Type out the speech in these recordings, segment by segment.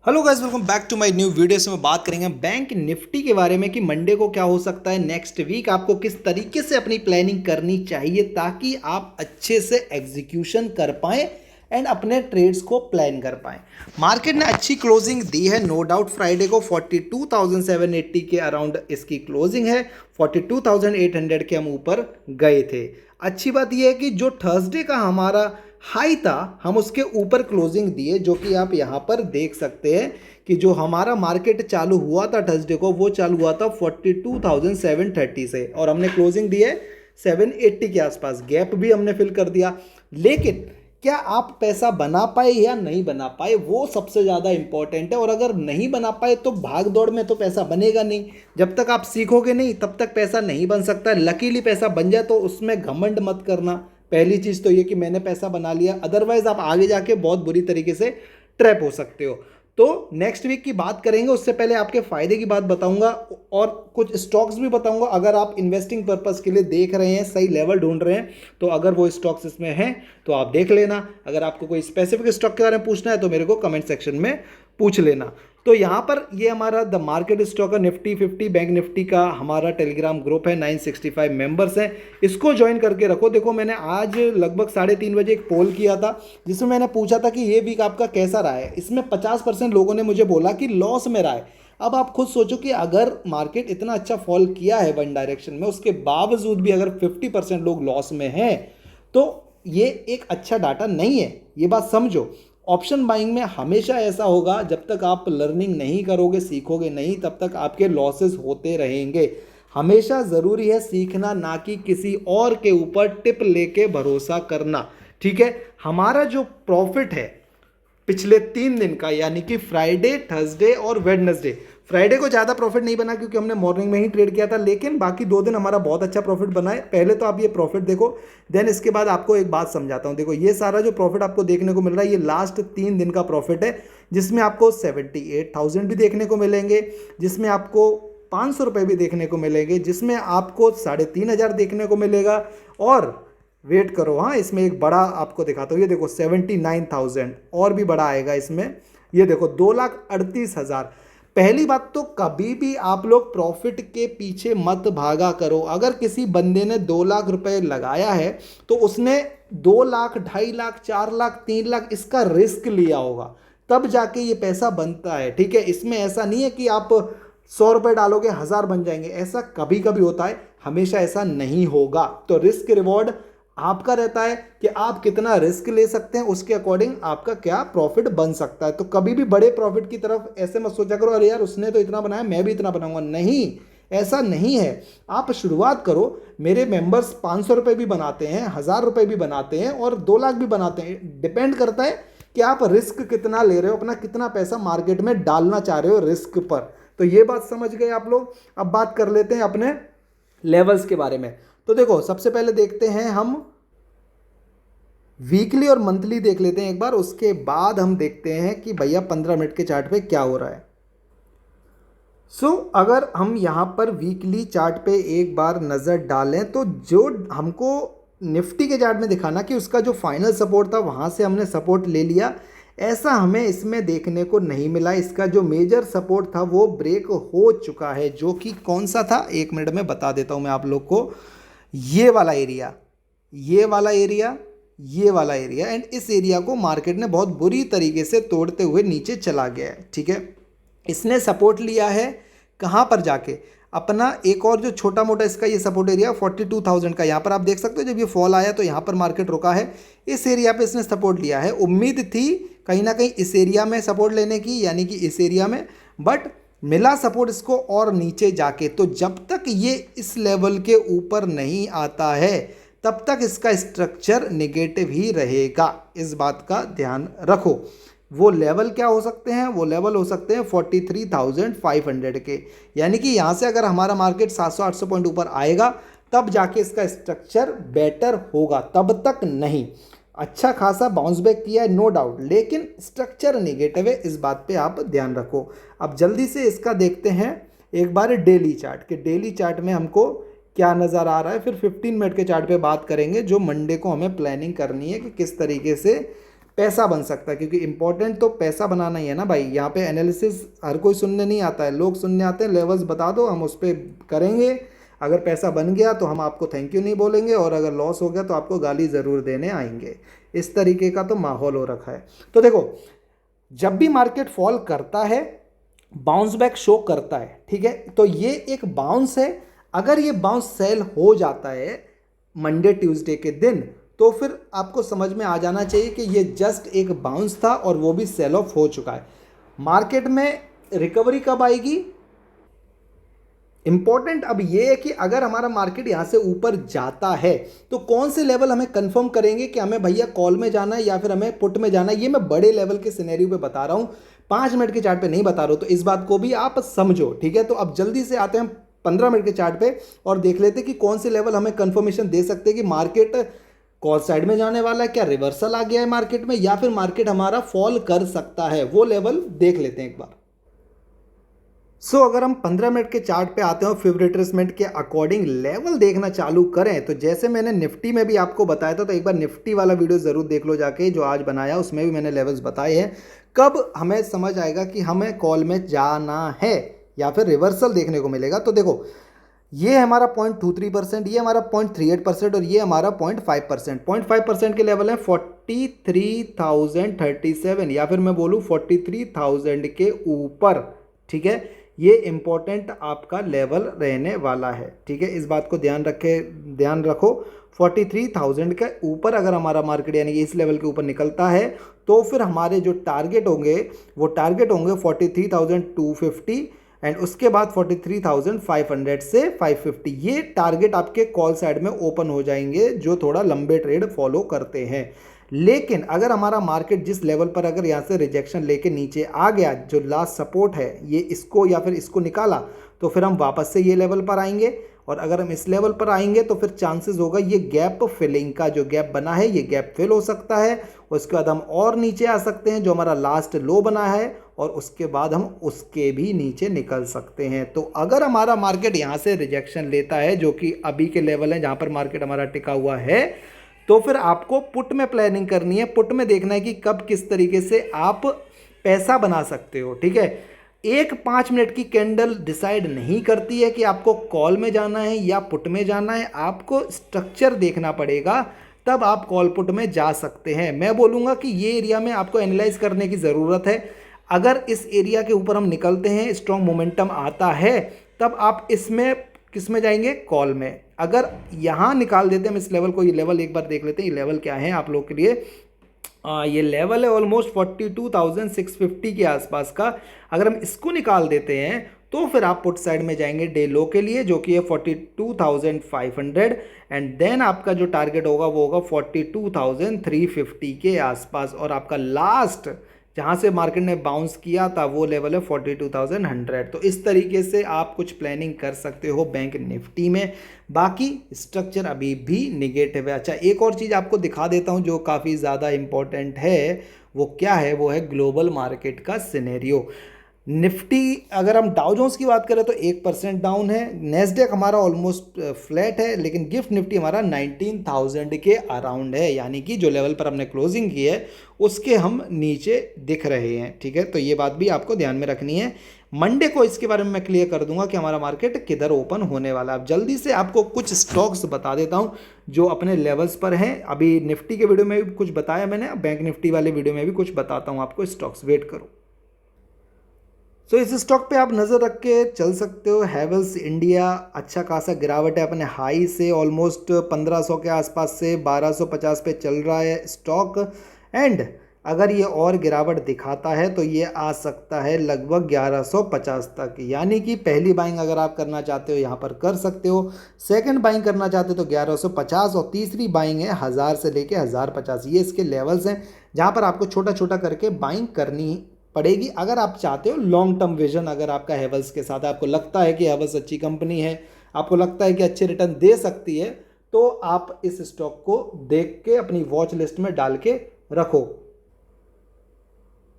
Hello guys, welcome back to my new video. से मैं बात करेंगे बैंक निफ्टी के बारे में कि मंडे को क्या हो सकता है, नेक्स्ट वीक आपको किस तरीके से अपनी प्लानिंग करनी चाहिए ताकि आप अच्छे से एग्जीक्यूशन कर पाएं एंड अपने ट्रेड्स को प्लान कर पाएं। मार्केट ने अच्छी क्लोजिंग दी है, नो डाउट। फ्राइडे को 42,780 के अराउंड इसकी क्लोजिंग है। 42,800 के हम ऊपर गए थे। अच्छी बात यह है कि जो थर्सडे का हमारा हाई था, हम उसके ऊपर क्लोजिंग दिए, जो कि आप यहाँ पर देख सकते हैं कि जो हमारा मार्केट चालू हुआ था थर्सडे को, वो चालू हुआ था 42,730 से और हमने क्लोजिंग दी है 780 के आसपास। गैप भी हमने फिल कर दिया। लेकिन क्या आप पैसा बना पाए या नहीं बना पाए, वो सबसे ज़्यादा इंपॉर्टेंट है। और अगर नहीं बना पाए तो भाग दौड़ में तो पैसा बनेगा नहीं। जब तक आप सीखोगे नहीं तब तक पैसा नहीं बन सकता। लकीली पैसा बन जाए तो उसमें घमंड मत करना। पहली चीज़ तो ये कि मैंने पैसा बना लिया, अदरवाइज आप आगे जाके बहुत बुरी तरीके से ट्रैप हो सकते हो। तो नेक्स्ट वीक की बात करेंगे, उससे पहले आपके फायदे की बात बताऊंगा और कुछ स्टॉक्स भी बताऊंगा। अगर आप इन्वेस्टिंग पर्पस के लिए देख रहे हैं, सही लेवल ढूंढ रहे हैं, तो अगर वो स्टॉक्स इसमें हैं तो आप देख लेना। अगर आपको कोई स्पेसिफिक स्टॉक के बारे में पूछना है तो मेरे को कमेंट सेक्शन में पूछ लेना। तो यहाँ पर ये हमारा द मार्केट स्टॉक है निफ्टी 50 बैंक निफ्टी का हमारा टेलीग्राम ग्रुप है, 965 मेंबर्स हैं। इसको ज्वाइन करके रखो। देखो, मैंने आज लगभग 3:30 बजे एक पोल किया था जिसमें मैंने पूछा था कि ये वीक आपका कैसा रहा है। इसमें 50% लोगों ने मुझे बोला कि लॉस में रहा है। अब आप खुद सोचो कि अगर मार्केट इतना अच्छा फॉल किया है वन डायरेक्शन में, उसके बावजूद भी अगर 50% लोग लॉस में हैं तो ये एक अच्छा डाटा नहीं है। ये बात समझो। ऑप्शन बाइंग में हमेशा ऐसा होगा, जब तक आप लर्निंग नहीं करोगे, सीखोगे नहीं, तब तक आपके लॉसेस होते रहेंगे। हमेशा ज़रूरी है सीखना, ना कि किसी और के ऊपर टिप लेके भरोसा करना। ठीक है। हमारा जो प्रॉफिट है पिछले 3 दिन का, यानी कि फ्राइडे, थर्सडे और वेडनेसडे। फ्राइडे को ज़्यादा प्रॉफिट नहीं बना क्योंकि हमने मॉर्निंग में ही ट्रेड किया था, लेकिन बाकी 2 दिन हमारा बहुत अच्छा प्रॉफिट बना है। पहले तो आप ये प्रॉफिट देखो, देन इसके बाद आपको एक बात समझाता हूँ। देखो, ये सारा जो प्रॉफिट आपको देखने को मिल रहा है, ये लास्ट 3 दिन का प्रॉफिट है, जिसमें आपको 78,000 भी देखने को मिलेंगे, जिसमें आपको 500 रुपये भी देखने को मिलेंगे, जिसमें आपको 3,500 देखने को मिलेगा। और वेट करो, हाँ, इसमें एक बड़ा आपको दिखाता हूँ। ये देखो 79,000 और भी बड़ा आएगा इसमें। ये देखो 2,38,000। पहली बात तो कभी भी आप लोग प्रॉफिट के पीछे मत भागा करो। अगर किसी बंदे ने 2 लाख रुपए लगाया है तो उसने 2 लाख, 2.5 लाख, 4 लाख, 3 लाख इसका रिस्क लिया होगा, तब जाके ये पैसा बनता है। ठीक है। इसमें ऐसा नहीं है कि आप 100 रुपए डालोगे 1000 बन जाएंगे। ऐसा कभी कभी होता है, हमेशा ऐसा नहीं होगा। तो रिस्क रिवॉर्ड आपका रहता है कि आप कितना रिस्क ले सकते हैं, उसके अकॉर्डिंग आपका क्या प्रॉफिट बन सकता है। तो कभी भी बड़े प्रॉफिट की तरफ ऐसे मत सोचा करो, अरे यार उसने तो इतना बनाया, मैं भी इतना बनाऊंगा। नहीं, ऐसा नहीं है। आप शुरुआत करो। मेरे मेंबर्स 500 रुपये भी बनाते हैं, 1000 रुपये भी बनाते हैं और 2 लाख भी बनाते हैं। डिपेंड करता है कि आप रिस्क कितना ले रहे हो, अपना कितना पैसा मार्केट में डालना चाह रहे हो रिस्क पर। तो ये बात समझ गए आप लोग। अब बात कर लेते हैं अपने लेवल्स के बारे में। तो देखो, सबसे पहले देखते हैं हम वीकली और मंथली देख लेते हैं एक बार, उसके बाद हम देखते हैं कि भैया 15 मिनट के चार्ट पे क्या हो रहा है। अगर हम यहाँ पर वीकली चार्ट पे एक बार नज़र डालें तो जो हमको निफ्टी के चार्ट में दिखाना कि उसका जो फाइनल सपोर्ट था वहाँ से हमने सपोर्ट ले लिया, ऐसा हमें इसमें देखने को नहीं मिला। इसका जो मेजर सपोर्ट था वो ब्रेक हो चुका है, जो कि कौन सा था, 1 मिनट में बता देता हूँ मैं आप लोग को। ये वाला एरिया, ये वाला एरिया, ये वाला एरिया एंड इस एरिया को मार्केट ने बहुत बुरी तरीके से तोड़ते हुए नीचे चला गया है। ठीक है। इसने सपोर्ट लिया है कहाँ पर जाके, अपना एक और जो छोटा मोटा इसका ये सपोर्ट एरिया 42,000 का, यहाँ पर आप देख सकते हो जब ये फॉल आया तो यहाँ पर मार्केट रुका है। इस एरिया पे इसने सपोर्ट लिया है। उम्मीद थी कहीं ना कहीं इस एरिया में सपोर्ट लेने की, यानी कि इस एरिया में, बट मिला सपोर्ट इसको और नीचे जाके। तो जब तक ये इस लेवल के ऊपर नहीं आता है तब तक इसका स्ट्रक्चर नेगेटिव ही रहेगा। इस बात का ध्यान रखो। वो लेवल क्या हो सकते हैं, वो लेवल हो सकते हैं 43,500 के, यानी कि यहाँ से अगर हमारा मार्केट 700-800 पॉइंट ऊपर आएगा तब जाके इसका स्ट्रक्चर बेटर होगा, तब तक नहीं। अच्छा खासा बाउंस बैक किया है, नो डाउट, लेकिन स्ट्रक्चर नेगेटिव है, इस बात पे आप ध्यान रखो। अब जल्दी से इसका देखते हैं एक बार डेली चार्ट के। डेली चार्ट में हमको क्या नज़र आ रहा है, फिर 15 मिनट के चार्ट पे बात करेंगे, जो मंडे को हमें प्लानिंग करनी है कि किस तरीके से पैसा बन सकता है, क्योंकि इंपॉर्टेंट तो पैसा बनाना ही है ना भाई। यहाँ पे एनालिसिस हर कोई सुनने नहीं आता है, लोग सुनने आते हैं लेवल्स बता दो, हम उस पर करेंगे। अगर पैसा बन गया तो हम आपको थैंक यू नहीं बोलेंगे, और अगर लॉस हो गया तो आपको गाली ज़रूर देने आएंगे। इस तरीके का तो माहौल हो रखा है। तो देखो, जब भी मार्केट फॉल करता है, बाउंस बैक शो करता है, ठीक है, तो ये एक बाउंस है। अगर ये बाउंस सेल हो जाता है मंडे ट्यूसडे के दिन, तो फिर आपको समझ में आ जाना चाहिए कि ये जस्ट एक बाउंस था और वो भी सेल ऑफ हो चुका है। मार्केट में रिकवरी कब आएगी, इंपॉर्टेंट अब ये है कि अगर हमारा मार्केट यहाँ से ऊपर जाता है तो कौन से लेवल हमें कंफर्म करेंगे कि हमें भैया कॉल में जाना है या फिर हमें पुट में जाना है। ये मैं बड़े लेवल के सिनेरियो पे बता रहा हूँ, 5 मिनट के चार्ट पे नहीं बता रहा हूँ, तो इस बात को भी आप समझो, ठीक है। तो अब जल्दी से आते हैं 15 मिनट के चार्ट पे और देख लेते हैं कि कौन से लेवल हमें कंफर्मेशन दे सकते हैं कि मार्केट कॉल साइड में जाने वाला है, क्या रिवर्सल आ गया है मार्केट में, या फिर मार्केट हमारा फॉल कर सकता है। वो लेवल देख लेते हैं एक बार। अगर हम 15 मिनट के चार्ट पे आते हैं और फिब रिट्रेसमेंट के अकॉर्डिंग लेवल देखना चालू करें, तो जैसे मैंने निफ्टी में भी आपको बताया था, तो एक बार निफ्टी वाला वीडियो ज़रूर देख लो जाके, जो आज बनाया उसमें भी मैंने लेवल्स बताए हैं। कब हमें समझ आएगा कि हमें कॉल में जाना है या फिर रिवर्सल देखने को मिलेगा। तो देखो, ये हमारा 0.23%, ये हमारा 0.38% और ये हमारा 0.5%। 0.5% के लेवल है 43,037, या फिर मैं बोलूँ 43,000 के ऊपर, ठीक है। ये इंपॉर्टेंट आपका लेवल रहने वाला है, ठीक है। इस बात को ध्यान रखो। 43,000 के ऊपर अगर हमारा मार्केट यानी कि इस लेवल के ऊपर निकलता है, तो फिर हमारे जो टारगेट होंगे वो टारगेट होंगे 43,250 एंड उसके बाद 43,500 से 550। ये टारगेट आपके कॉल साइड में ओपन हो जाएंगे जो थोड़ा लंबे ट्रेड फॉलो करते हैं। लेकिन अगर हमारा मार्केट जिस लेवल पर अगर यहाँ से रिजेक्शन लेके नीचे आ गया, जो लास्ट सपोर्ट है ये इसको या फिर इसको निकाला, तो फिर हम वापस से ये लेवल पर आएंगे। और अगर हम इस लेवल पर आएंगे तो फिर चांसेस होगा ये गैप फिलिंग का, जो गैप बना है ये गैप फिल हो सकता है। उसके बाद हम और नीचे आ सकते हैं, जो हमारा लास्ट लो बना है, और उसके बाद हम उसके भी नीचे निकल सकते हैं। तो अगर हमारा मार्केट यहाँ से रिजेक्शन लेता है, जो कि अभी के लेवल है जहाँ पर मार्केट हमारा टिका हुआ है, तो फिर आपको पुट में प्लानिंग करनी है। पुट में देखना है कि कब किस तरीके से आप पैसा बना सकते हो, ठीक है। एक 5 मिनट की कैंडल डिसाइड नहीं करती है कि आपको कॉल में जाना है या पुट में जाना है। आपको स्ट्रक्चर देखना पड़ेगा, तब आप कॉल पुट में जा सकते हैं। मैं बोलूँगा कि ये एरिया में आपको एनालाइज करने की ज़रूरत है। अगर इस एरिया के ऊपर हम निकलते हैं, स्ट्रॉन्ग मोमेंटम आता है, तब आप इसमें किस में जाएंगे, कॉल में। अगर यहाँ निकाल देते हैं हम इस लेवल को, ये लेवल एक बार देख लेते हैं, ये लेवल क्या है आप लोग के लिए। ये लेवल है ऑलमोस्ट 42,650 के आसपास का। अगर हम इसको निकाल देते हैं तो फिर आप पुट साइड में जाएंगे डे लो के लिए, जो कि है 42,500 एंड देन आपका जो टारगेट होगा वो होगा 42,350 के आसपास। और आपका लास्ट जहाँ से मार्केट ने बाउंस किया था वो लेवल है 42,100। तो इस तरीके से आप कुछ प्लानिंग कर सकते हो बैंक निफ्टी में। बाकी स्ट्रक्चर अभी भी निगेटिव है। अच्छा, एक और चीज़ आपको दिखा देता हूँ जो काफ़ी ज़्यादा इम्पोर्टेंट है। वो क्या है, वो है ग्लोबल मार्केट का सिनेरियो। निफ्टी अगर हम डाउ जोन्स की बात करें तो 1% डाउन है, नेस्डेक हमारा ऑलमोस्ट फ्लैट है, लेकिन गिफ्ट निफ्टी हमारा 19,000 के अराउंड है, यानी कि जो लेवल पर हमने क्लोजिंग की है उसके हम नीचे दिख रहे हैं, ठीक है। तो ये बात भी आपको ध्यान में रखनी है। मंडे को इसके बारे में मैं क्लियर कर दूंगा कि हमारा मार्केट किधर ओपन होने वाला है। अब जल्दी से आपको कुछ स्टॉक्स बता देता हूं जो अपने लेवल्स पर हैं। अभी निफ्टी के वीडियो में भी कुछ बताया मैंने, बैंक निफ्टी वाले वीडियो में भी कुछ बताता हूं आपको स्टॉक्स, वेट करो। इस स्टॉक पे आप नज़र रख के चल सकते हो। हैवेल्स इंडिया अच्छा खासा गिरावट है, अपने हाई से ऑलमोस्ट 1500 के आसपास से 1250 पे चल रहा है स्टॉक। एंड अगर ये और गिरावट दिखाता है तो ये आ सकता है लगभग 1150 तक, यानी कि पहली बाइंग अगर आप करना चाहते हो यहाँ पर कर सकते हो, सेकंड बाइंग करना चाहते हो तो 1150, और तीसरी बाइंग है 1000 से लेके 1050। ये इसके लेवल्स हैं जहाँ पर आपको छोटा छोटा करके बाइंग करनी पड़ेगी अगर आप चाहते हो लॉन्ग टर्म विजन। अगर आपका हैवेल्स के साथ आपको लगता है कि हैवेल्स अच्छी कंपनी है, आपको लगता है कि अच्छे रिटर्न दे सकती है, तो आप इस स्टॉक को देख के अपनी वॉच लिस्ट में डाल के रखो।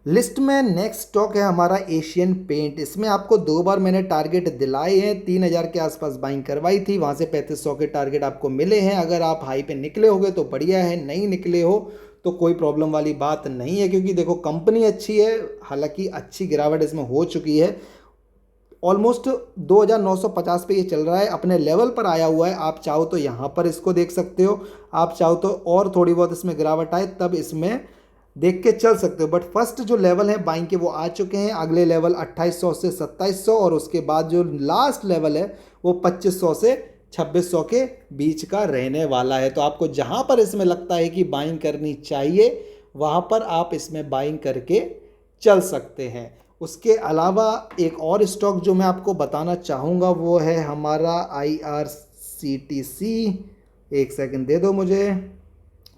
लिस्ट में नेक्स्ट स्टॉक है हमारा एशियन पेंट। इसमें आपको 2 बार मैंने टारगेट दिलाए हैं, 3000 के आसपास बाइंग करवाई थी, वहाँ से 3500 के टारगेट आपको मिले हैं। अगर आप हाई पे निकले होगे तो बढ़िया है, नहीं निकले हो तो कोई प्रॉब्लम वाली बात नहीं है, क्योंकि देखो कंपनी अच्छी है, हालांकि अच्छी गिरावट इसमें हो चुकी है। ऑलमोस्ट 2950 पे ये चल रहा है, अपने लेवल पर आया हुआ है। आप चाहो तो यहाँ पर इसको देख सकते हो, आप चाहो तो और थोड़ी बहुत इसमें गिरावट आए तब इसमें देख के चल सकते हो। बट फर्स्ट जो लेवल है बाइंग के वो आ चुके हैं, अगले लेवल 2800 से 2700, और उसके बाद जो लास्ट लेवल है वो 2500 से 2600 के बीच का रहने वाला है। तो आपको जहाँ पर इसमें लगता है कि बाइंग करनी चाहिए वहाँ पर आप इसमें बाइंग करके चल सकते हैं। उसके अलावा एक और स्टॉक जो मैं आपको बताना चाहूँगा वो है हमारा IRCTC। एक सेकंड दे दो मुझे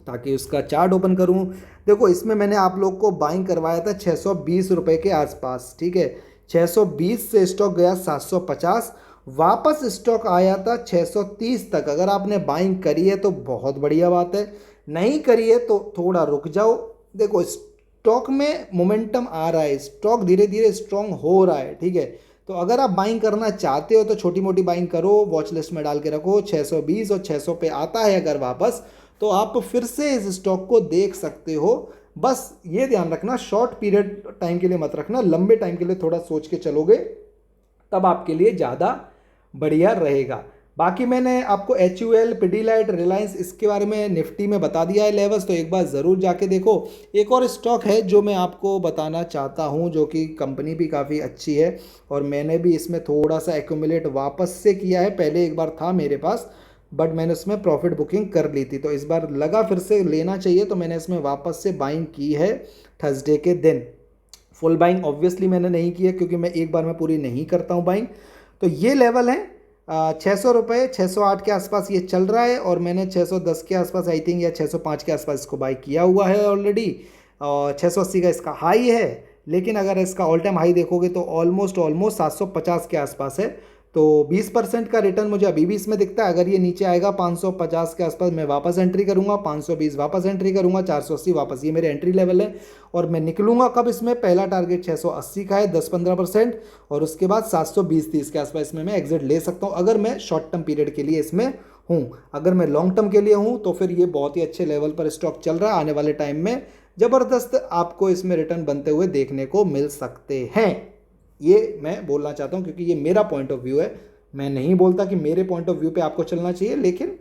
ताकि उसका चार्ट ओपन करूं। देखो इसमें मैंने आप लोग को बाइंग करवाया था 620 रुपये के आसपास, ठीक है। 620 से स्टॉक गया 750, वापस स्टॉक आया था 630 तक। अगर आपने बाइंग करी है तो बहुत बढ़िया बात है, नहीं करी है तो थोड़ा रुक जाओ। देखो स्टॉक में मोमेंटम आ रहा है, स्टॉक धीरे धीरे स्ट्रॉन्ग हो रहा है, ठीक है। तो अगर आप बाइंग करना चाहते हो तो छोटी मोटी बाइंग करो, वॉच लिस्ट में डाल के रखो। 620 और 600 पे आता है अगर वापस, तो आप फिर से इस स्टॉक को देख सकते हो। बस ये ध्यान रखना, शॉर्ट पीरियड टाइम के लिए मत रखना, लंबे टाइम के लिए थोड़ा सोच के चलोगे तब आपके लिए ज़्यादा बढ़िया रहेगा। बाकी मैंने आपको HUL, पिडीलाइट, रिलायंस इसके बारे में निफ्टी में बता दिया है लेवल्स, तो एक बार ज़रूर जाके देखो। एक और स्टॉक है जो मैं आपको बताना चाहता हूँ, जो कि कंपनी भी काफ़ी अच्छी है और मैंने भी इसमें थोड़ा सा एक्यूमुलेट वापस से किया है। पहले एक बार था मेरे पास बट मैंने उसमें प्रॉफिट बुकिंग कर ली थी, तो इस बार लगा फिर से लेना चाहिए, तो मैंने इसमें वापस से बाइंग की है थर्सडे के दिन। फुल बाइंग ऑब्वियसली मैंने नहीं की है क्योंकि मैं एक बार में पूरी नहीं करता हूँ बाइंग। तो ये लेवल है 600 रुपये, 608 के आसपास ये चल रहा है और मैंने 610 के आसपास आई थिंक या 605 के आसपास इसको बाई किया हुआ है ऑलरेडी। और 680 का इसका हाई है, लेकिन अगर इसका ऑल टाइम हाई देखोगे तो ऑलमोस्ट 750 के आसपास है। तो 20% का रिटर्न मुझे अभी भी इसमें दिखता है। अगर ये नीचे आएगा 550 के आसपास मैं वापस एंट्री करूंगा, 520 वापस एंट्री करूंगा, 480 वापस, ये मेरे एंट्री लेवल है। और मैं निकलूंगा कब इसमें, पहला टारगेट 680 का है 10-15%, और उसके बाद 720-30 के आसपास इसमें मैं एग्जिट ले सकता हूँ अगर मैं शॉर्ट टर्म पीरियड के लिए इसमें हूँ। अगर मैं लॉन्ग टर्म के लिए हूँ तो फिर ये बहुत ही अच्छे लेवल पर स्टॉक चल रहा है, आने वाले टाइम में ज़बरदस्त आपको इसमें रिटर्न बनते हुए देखने को मिल सकते हैं। ये मैं बोलना चाहता हूँ क्योंकि ये मेरा पॉइंट ऑफ व्यू है। मैं नहीं बोलता कि मेरे पॉइंट ऑफ व्यू पे आपको चलना चाहिए, लेकिन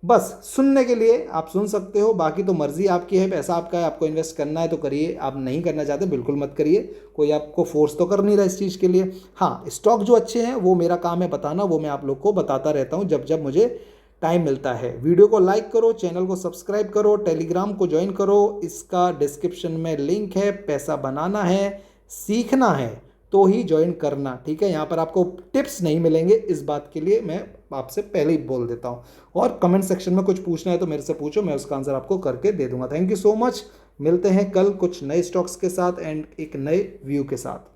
बस सुनने के लिए आप सुन सकते हो, बाकी तो मर्जी आपकी है, पैसा आपका है, आपको इन्वेस्ट करना है तो करिए, आप नहीं करना चाहते बिल्कुल मत करिए, कोई आपको फोर्स तो कर नहीं रहा इस चीज़ के लिए। हाँ, स्टॉक जो अच्छे हैं वो मेरा काम है बताना, वो मैं आप लोग को बताता रहता हूँ जब जब मुझे टाइम मिलता है। वीडियो को लाइक करो, चैनल को सब्सक्राइब करो, टेलीग्राम को ज्वाइन करो, इसका डिस्क्रिप्शन में लिंक है। पैसा बनाना है, सीखना है तो ही ज्वाइन करना, ठीक है। यहाँ पर आपको टिप्स नहीं मिलेंगे, इस बात के लिए मैं आपसे पहले ही बोल देता हूँ। और कमेंट सेक्शन में कुछ पूछना है तो मेरे से पूछो, मैं उसका आंसर आपको करके दे दूंगा। Thank you so much. मिलते हैं कल कुछ नए स्टॉक्स के साथ एंड एक नए व्यू के साथ।